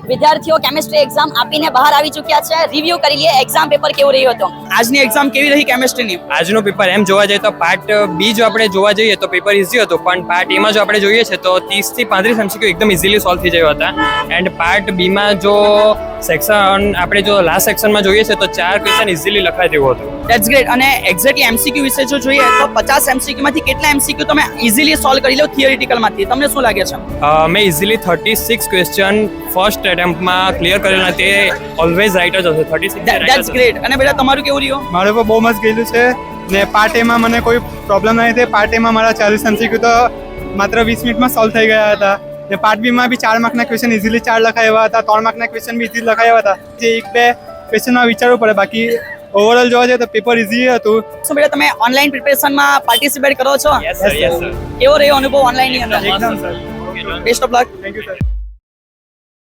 વિદ્યાર્થીઓ chemistry exam આપીને બહાર આવી ચૂક્યા છે. રિવ્યુ કરી લઈએ એક્ઝામ પેપર કેવું રહ્યું હતું. આજની એક્ઝામ કેવી રહી કેમિસ્ટ્રીની? આજનું પેપર એમ જોવા જઈએ તો પાર્ટ બી જો આપણે જોવા જઈએ તો પેપર ઇઝી હતું, પણ પાર્ટ એમાં જો આપણે જોઈએ છે તો 30 થી 35 MCQ એકદમ ઇઝીલી સોલ્વ થઈ ગયા હતા. એન્ડ પાર્ટ બીમાં જો સેક્શન આપણે જો લાસ્ટ સેક્શનમાં જોઈએ છે તો 4 ક્વેશ્ચન ઇઝીલી લખાઈ દેવું હતું. That's great. અને એક્ઝેક્ટલી એમસીક્યુ વિશે જો જોઈએ તો 50 એમસીક્યુ માંથી કેટલા એમસીક્યુ તમે ઇઝીલી સોલ્વ કરી લો થિયરિટિકલમાંથી? તમને શું લાગે છે? મેં ઇઝીલી 36 ક્વેશ્ચન ફર્સ્ટ એટેમ્પ્ટમાં ક્લિયર કરેલા, તે ઓલવેઝ રાઈટ જ હશે. 36 ધેટ્સ ગ્રેટ. અને બેટા તમારું કેવું રહ્યું? મારે પણ બહુ મસ્ત ગયેલું છે ને પાર્ટ એમાં મને કોઈ પ્રોબ્લેમ નહીં થઈ. પાર્ટ એમાં મારા 40 MCQ તો માત્ર 20 મિનિટમાં સોલ્વ થઈ ગયા હતા. ને પાર્ટ બીમાં બી 4 માર્કના ક્વેશ્ચન ઇઝીલી 4 લખાયા હતા, 3 માર્કના ક્વેશ્ચન બી ઇઝીલી લખાયા હતા. જે 1-2 ક્વેશ્ચનમાં વિચારવું પડે, બાકી ઓવરઓલ જોવા જઈએ તો પેપર ઇઝી હતું. શું બેટા તમે ઓનલાઈન પ્રિપેરેશનમાં પાર્ટિસિપેટ કરો છો? Yes sir, yes sir. કેવો રહ્યો અનુભવ ઓનલાઈનની અંદર? એકદમ sir. Best of luck. Thank you sir.